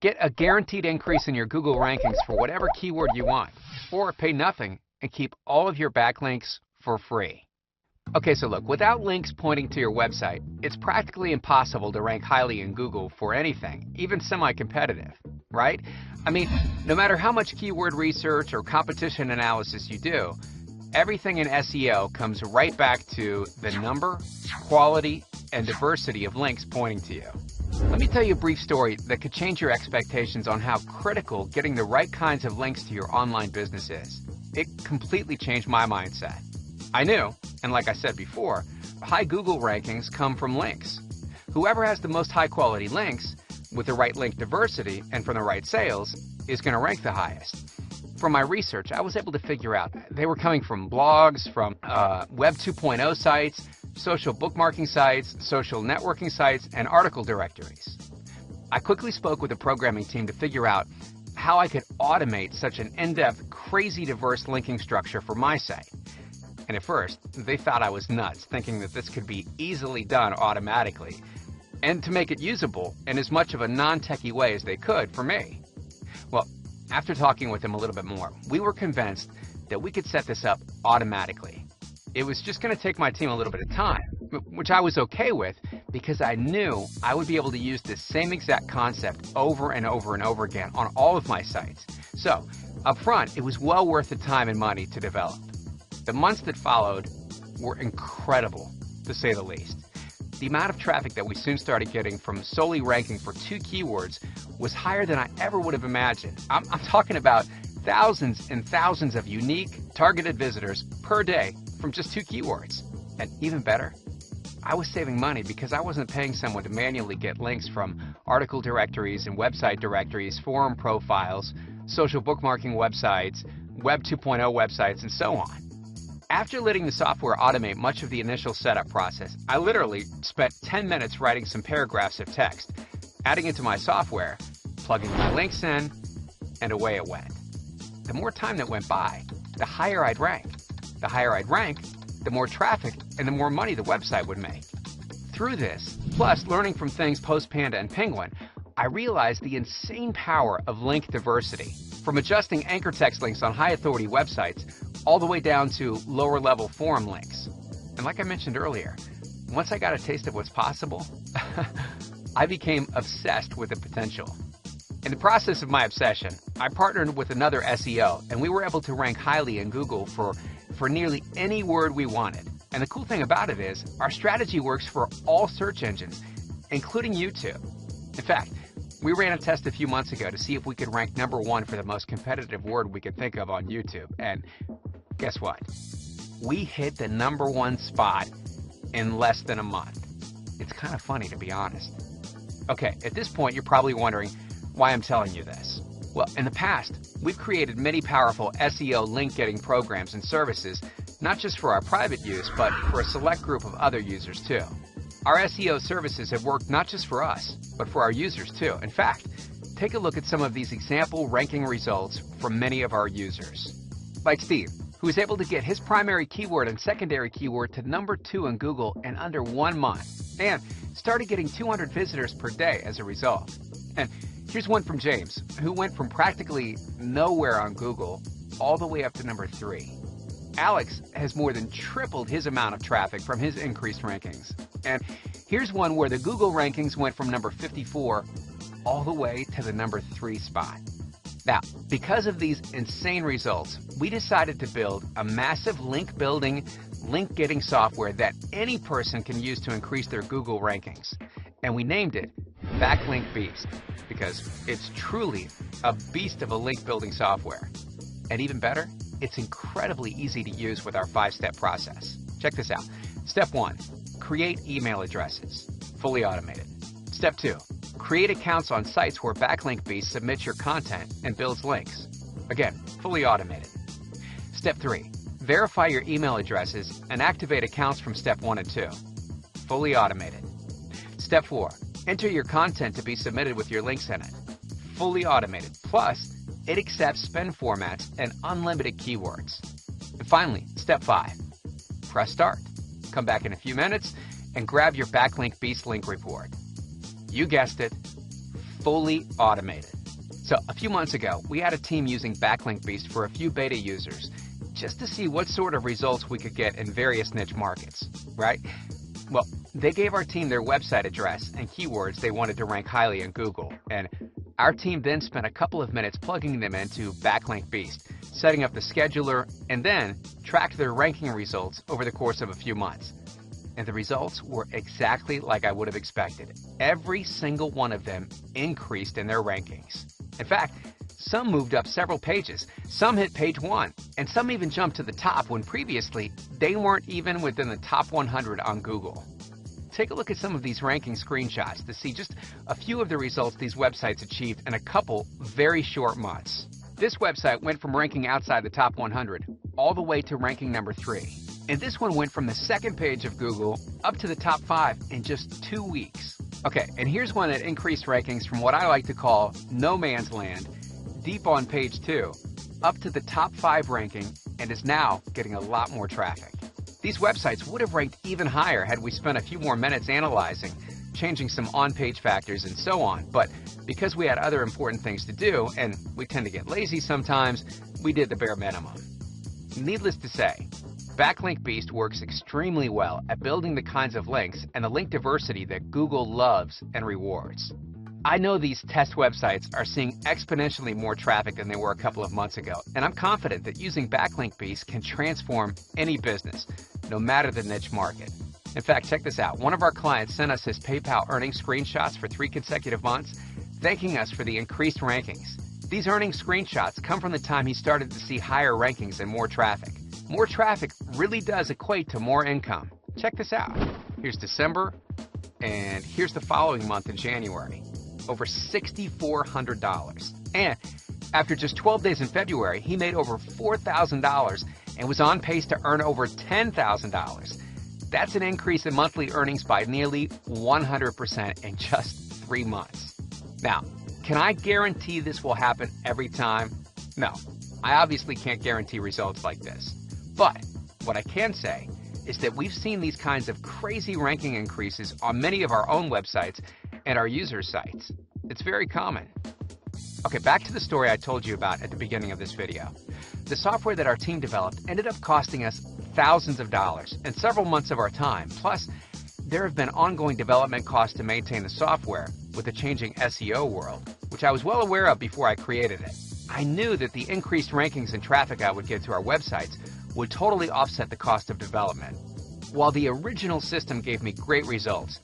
Get a guaranteed increase in your Google rankings for whatever keyword you want, or pay nothing and keep all of your backlinks for free. Okay, so look, without links pointing to your website, it's practically impossible to rank highly in Google for anything, even semi-competitive, right? I mean, no matter how much keyword research or competition analysis you do, everything in SEO comes right back to the number, quality, and diversity of links pointing to you. Let me tell you a brief story that could change your expectations on how critical getting the right kinds of links to your online business is. It completely changed my mindset. I knew, and like I said before, high Google rankings come from links. Whoever has the most high quality links with the right link diversity and from the right sales is going to rank the highest. From my research, I was able to figure out they were coming from blogs, from Web 2.0 sites, social bookmarking sites, social networking sites, and article directories. I quickly spoke with the programming team to figure out how I could automate such an in-depth, crazy diverse linking structure for my site. And at first, they thought I was nuts, thinking that this could be easily done automatically, and to make it usable in as much of a non-techie way as they could for me. Well, after talking with them a little bit more, we were convinced that we could set this up automatically. It was just going to take my team a little bit of time, which I was okay with because I knew I would be able to use this same exact concept over and over and over again on all of my sites. So, up front, it was well worth the time and money to develop. The months that followed were incredible, to say the least. The amount of traffic that we soon started getting from solely ranking for 2 keywords was higher than I ever would have imagined. I'm talking about thousands and thousands of unique, targeted visitors per day from just 2 keywords. And even better, I was saving money because I wasn't paying someone to manually get links from article directories and website directories, forum profiles, social bookmarking websites, Web 2.0 websites, and so on. After letting the software automate much of the initial setup process, I literally spent 10 minutes writing some paragraphs of text, adding it to my software, plugging my links in, and away it went. The more time that went by, the higher I'd rank. The higher I'd rank, the more traffic and the more money the website would make. Through this, plus learning from things post-Panda and Penguin, I realized the insane power of link diversity, from adjusting anchor text links on high authority websites all the way down to lower level forum links. And like I mentioned earlier, once I got a taste of what's possible, I became obsessed with the potential. In the process of my obsession, I partnered with another SEO, and we were able to rank highly in Google for nearly any word we wanted. And the cool thing about it is, our strategy works for all search engines, including YouTube. In fact, we ran a test a few months ago to see if we could rank #1 for the most competitive word we could think of on YouTube. And guess what? We hit the #1 spot in less than a month. It's kind of funny, to be honest. Okay, at this point, you're probably wondering why I'm telling you this. Well, in the past, we've created many powerful SEO link-getting programs and services, not just for our private use, but for a select group of other users too. Our SEO services have worked not just for us, but for our users too. In fact, take a look at some of these example ranking results from many of our users. Like Steve, who was able to get his primary keyword and secondary keyword to #2 in Google in under 1 month, and started getting 200 visitors per day as a result. And here's one from James, who went from practically nowhere on Google all the way up to #3. Alex has more than tripled his amount of traffic from his increased rankings. And here's one where the Google rankings went from number 54 all the way to the #3 spot. Now, because of these insane results, we decided to build a massive link building, link getting software that any person can use to increase their Google rankings. And we named it Backlink Beast, because it's truly a beast of a link building software. And even better, it's incredibly easy to use with our 5-step process. Check this out. Step 1, create email addresses, fully automated. Step 2, create accounts on sites where Backlink Beast submits your content and builds links. Again, fully automated. Step 3, verify your email addresses and activate accounts from step 1 and 2. Fully automated. Step 4, enter your content to be submitted with your links in it. Fully automated. Plus, it accepts spin formats and unlimited keywords. And finally, step 5, press start. Come back in a few minutes and grab your Backlink Beast link report. You guessed it, fully automated. So a few months ago, we had a team using Backlink Beast for a few beta users just to see what sort of results we could get in various niche markets, right? Well, they gave our team their website address and keywords they wanted to rank highly in Google, and our team then spent a couple of minutes plugging them into Backlink Beast, setting up the scheduler, and then tracked their ranking results over the course of a few months. And the results were exactly like I would have expected. Every single one of them increased in their rankings. In fact, some moved up several pages, some hit page 1, and some even jumped to the top when previously they weren't even within the top 100 on Google. Take a look at some of these ranking screenshots to see just a few of the results these websites achieved in a couple very short months. This website went from ranking outside the top 100 all the way to ranking number 3. And this one went from the second page of Google up to the top 5 in just 2 weeks. Okay, and here's one that increased rankings from what I like to call no man's land, deep on page 2, up to the top 5 ranking, and is now getting a lot more traffic. These websites would have ranked even higher had we spent a few more minutes analyzing, changing some on-page factors and so on, but because we had other important things to do, and we tend to get lazy sometimes, we did the bare minimum. Needless to say, Backlink Beast works extremely well at building the kinds of links and the link diversity that Google loves and rewards. I know these test websites are seeing exponentially more traffic than they were a couple of months ago, and I'm confident that using Backlink Beast can transform any business, no matter the niche market. In fact, check this out. One of our clients sent us his PayPal earnings screenshots for 3 consecutive months, thanking us for the increased rankings. These earnings screenshots come from the time he started to see higher rankings and more traffic. More traffic really does equate to more income. Check this out. Here's December, and here's the following month in January. Over $6,400. And after just 12 days in February, he made over $4,000 and was on pace to earn over $10,000. That's an increase in monthly earnings by nearly 100% in just 3 months. Now, can I guarantee this will happen every time? No, I obviously can't guarantee results like this. But what I can say is that we've seen these kinds of crazy ranking increases on many of our own websites and our users' sites. It's very common. Okay, back to the story I told you about at the beginning of this video. The software that our team developed ended up costing us thousands of dollars and several months of our time. Plus, there have been ongoing development costs to maintain the software with the changing SEO world, which I was well aware of before I created it. I knew that the increased rankings and traffic I would get to our websites would totally offset the cost of development. While the original system gave me great results,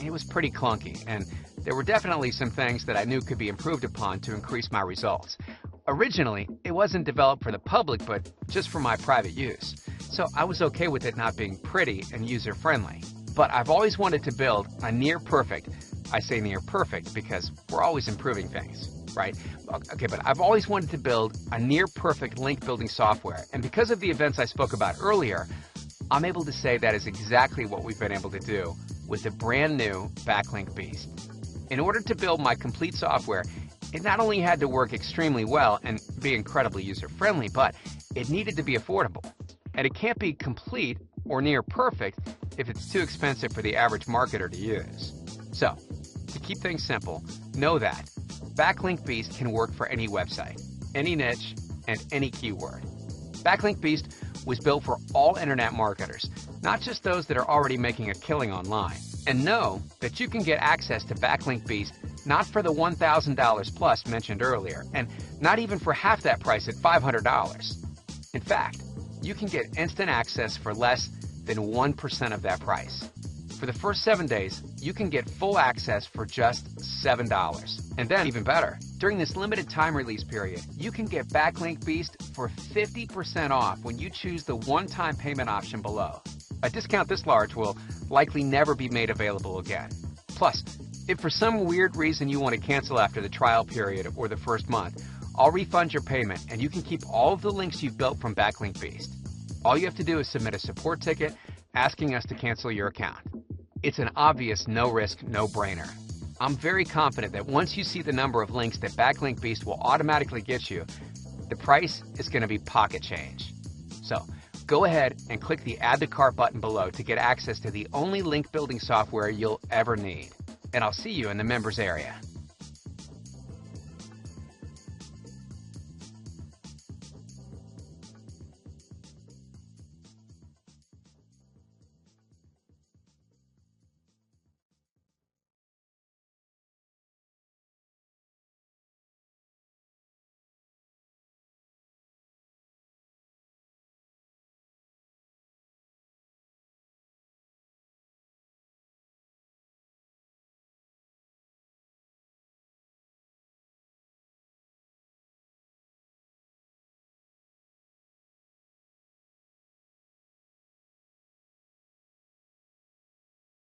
it was pretty clunky, and there were definitely some things that I knew could be improved upon to increase my results. Originally, it wasn't developed for the public, but just for my private use. So I was okay with it not being pretty and user-friendly. But I've always wanted to build a near-perfect, I say near-perfect because we're always improving things, right? Okay, but I've always wanted to build a near-perfect link-building software, and because of the events I spoke about earlier, I'm able to say that is exactly what we've been able to do with the brand new Backlink Beast. In order to build my complete software, it not only had to work extremely well and be incredibly user-friendly, but it needed to be affordable. And it can't be complete or near perfect if it's too expensive for the average marketer to use. So, to keep things simple, know that Backlink Beast can work for any website, any niche, and any keyword. Backlink Beast was built for all internet marketers, not just those that are already making a killing online. And know that you can get access to Backlink Beast not for the $1,000 plus mentioned earlier, and not even for half that price at $500. In fact, you can get instant access for less than 1% of that price. For the first 7 days, you can get full access for just $7. And then, even better, during this limited time release period, you can get Backlink Beast for 50% off when you choose the one-time payment option below. A discount this large will likely never be made available again. Plus, if for some weird reason you want to cancel after the trial period or the first month, I'll refund your payment and you can keep all of the links you've built from Backlink Beast. All you have to do is submit a support ticket asking us to cancel your account. It's an obvious no-risk, no-brainer. I'm very confident that once you see the number of links that Backlink Beast will automatically get you, the price is going to be pocket change. So, go ahead and click the Add to Cart button below to get access to the only link building software you'll ever need. And I'll see you in the members area.